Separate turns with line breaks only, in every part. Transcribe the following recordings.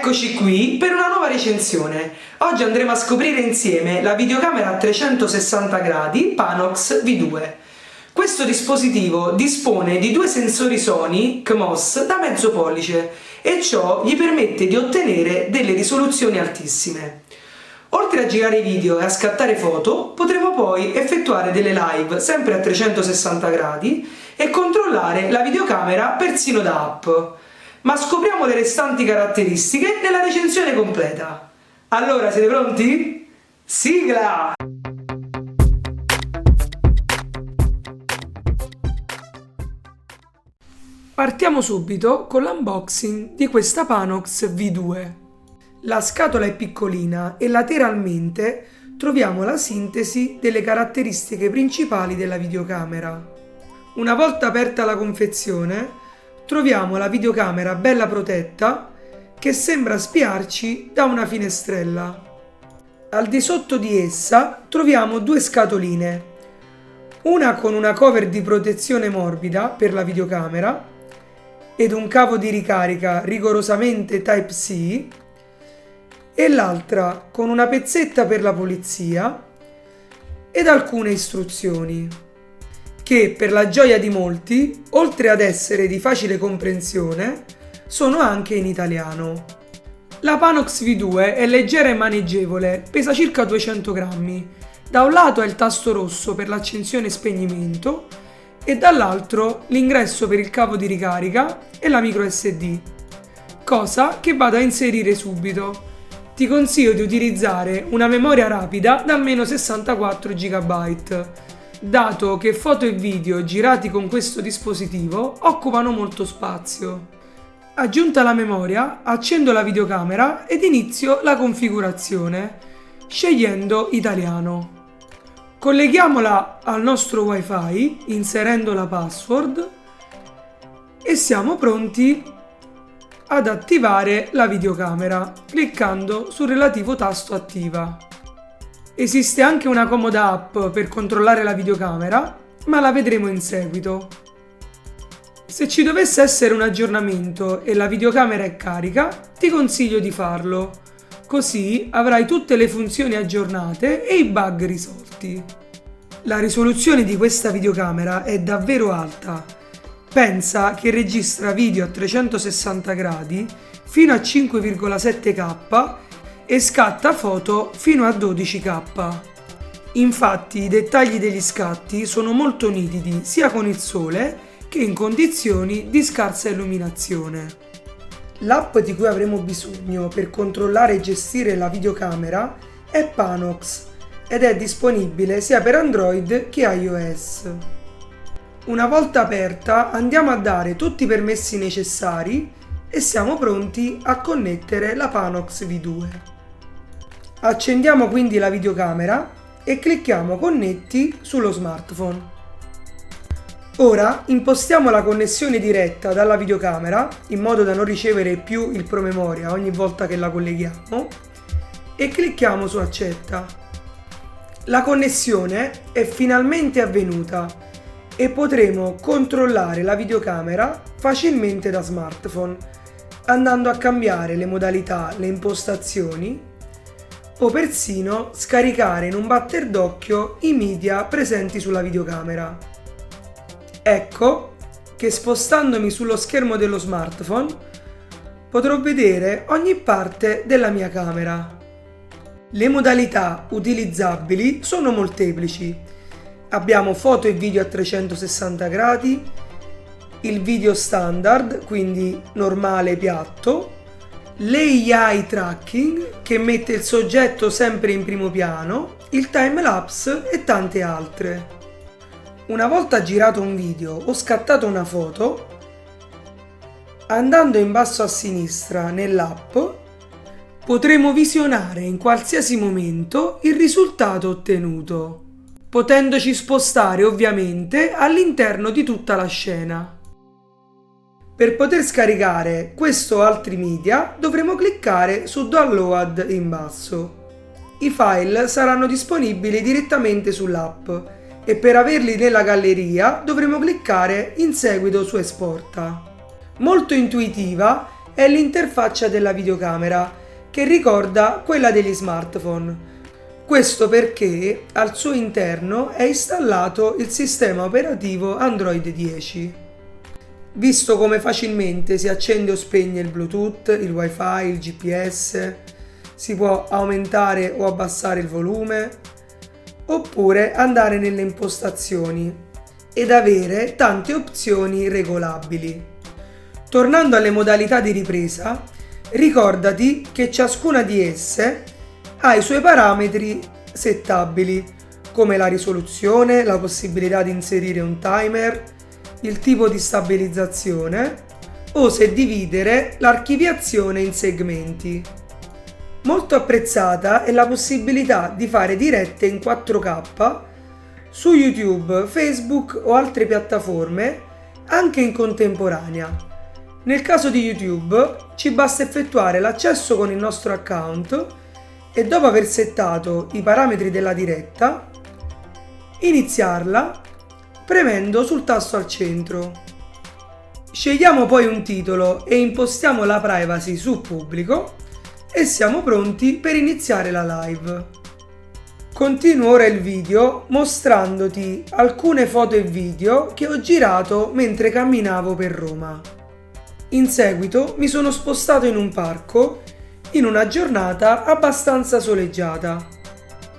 Eccoci qui per una nuova recensione. Oggi andremo a scoprire insieme la videocamera a 360 gradi Panox V2. Questo dispositivo dispone di due sensori Sony CMOS da mezzo pollice e ciò gli permette di ottenere delle risoluzioni altissime. Oltre a girare video e a scattare foto, potremo poi effettuare delle live sempre a 360 gradi e controllare la videocamera persino da app. Ma scopriamo le restanti caratteristiche nella recensione completa. Allora, siete pronti? Sigla! Partiamo subito con l'unboxing di questa Panox V2. La scatola è piccolina e lateralmente troviamo la sintesi delle caratteristiche principali della videocamera. Una volta aperta la confezione, troviamo la videocamera bella protetta che sembra spiarci da una finestrella. Al di sotto di essa troviamo due scatoline, una con una cover di protezione morbida per la videocamera ed un cavo di ricarica rigorosamente Type-C e l'altra con una pezzetta per la pulizia ed alcune istruzioni che, per la gioia di molti, oltre ad essere di facile comprensione, sono anche in italiano. La Panox V2 è leggera e maneggevole, pesa circa 200 grammi. Da un lato è il tasto rosso per l'accensione e spegnimento e dall'altro l'ingresso per il cavo di ricarica e la micro SD, cosa che vado a inserire subito. Ti consiglio di utilizzare una memoria rapida da almeno 64 GB, dato che foto e video girati con questo dispositivo occupano molto spazio. Aggiunta la memoria, accendo la videocamera ed inizio la configurazione, scegliendo italiano. Colleghiamola al nostro Wi-Fi inserendo la password e siamo pronti ad attivare la videocamera cliccando sul relativo tasto attiva. Esiste anche una comoda app per controllare la videocamera, ma la vedremo in seguito. Se ci dovesse essere un aggiornamento e la videocamera è carica, ti consiglio di farlo, così avrai tutte le funzioni aggiornate e i bug risolti. La risoluzione di questa videocamera è davvero alta. Pensa che registra video a 360 gradi fino a 5,7K e scatta foto fino a 12K. Infatti i dettagli degli scatti sono molto nitidi sia con il sole che in condizioni di scarsa illuminazione. L'app di cui avremo bisogno per controllare e gestire la videocamera è Panox ed è disponibile sia per Android che iOS. Una volta aperta andiamo a dare tutti i permessi necessari e siamo pronti a connettere la Panox V2. Accendiamo quindi la videocamera e clicchiamo Connetti sullo smartphone. Ora impostiamo la connessione diretta dalla videocamera in modo da non ricevere più il promemoria ogni volta che la colleghiamo e clicchiamo su Accetta. La connessione è finalmente avvenuta e potremo controllare la videocamera facilmente da smartphone andando a cambiare le modalità, le impostazioni o persino scaricare in un batter d'occhio i media presenti sulla videocamera. Ecco che spostandomi sullo schermo dello smartphone potrò vedere ogni parte della mia camera. Le modalità utilizzabili sono molteplici. Abbiamo foto e video a 360 gradi, il video standard, quindi normale piatto, l'AI tracking che mette il soggetto sempre in primo piano, il timelapse e tante altre. Una volta girato un video o scattato una foto, andando in basso a sinistra nell'app, potremo visionare in qualsiasi momento il risultato ottenuto, potendoci spostare ovviamente all'interno di tutta la scena. Per poter scaricare questo o altri media dovremo cliccare su Download in basso. I file saranno disponibili direttamente sull'app e per averli nella galleria dovremo cliccare in seguito su Esporta. Molto intuitiva è l'interfaccia della videocamera, che ricorda quella degli smartphone. Questo perché al suo interno è installato il sistema operativo Android 10. Visto come facilmente si accende o spegne il Bluetooth, il Wi-Fi, il GPS, si può aumentare o abbassare il volume, oppure andare nelle impostazioni ed avere tante opzioni regolabili. Tornando alle modalità di ripresa, ricordati che ciascuna di esse ha i suoi parametri settabili, come la risoluzione, la possibilità di inserire un timer, il tipo di stabilizzazione o se dividere l'archiviazione in segmenti. Molto apprezzata è la possibilità di fare dirette in 4K su YouTube, Facebook o altre piattaforme anche in contemporanea. Nel caso di YouTube ci basta effettuare l'accesso con il nostro account e dopo aver settato i parametri della diretta, iniziarla premendo sul tasto al centro. Scegliamo poi un titolo e impostiamo la privacy su pubblico e siamo pronti per iniziare la live. Continuo ora il video mostrandoti alcune foto e video che ho girato mentre camminavo per Roma. In seguito mi sono spostato in un parco in una giornata abbastanza soleggiata.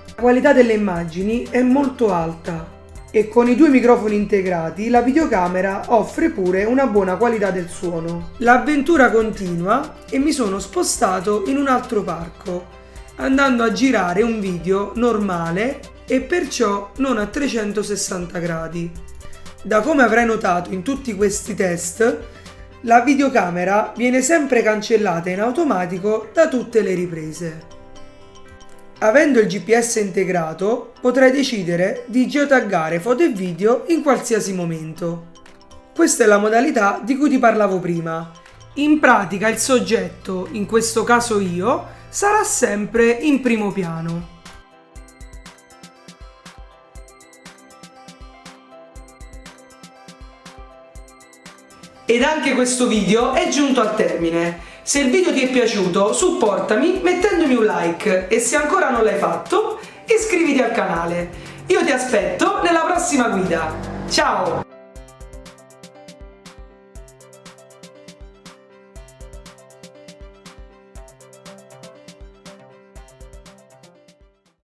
La qualità delle immagini è molto alta e con i due microfoni integrati la videocamera offre pure una buona qualità del suono. L'avventura continua e mi sono spostato in un altro parco, andando a girare un video normale e perciò non a 360 gradi. Da come avrai notato in tutti questi test, la videocamera viene sempre cancellata in automatico da tutte le riprese. Avendo il GPS integrato, potrai decidere di geotaggare foto e video in qualsiasi momento. Questa è la modalità di cui ti parlavo prima. In pratica il soggetto, in questo caso io, sarà sempre in primo piano. Ed anche questo video è giunto al termine. Se il video ti è piaciuto, supportami mettendomi un like e se ancora non l'hai fatto, iscriviti al canale. Io ti aspetto nella prossima guida. Ciao!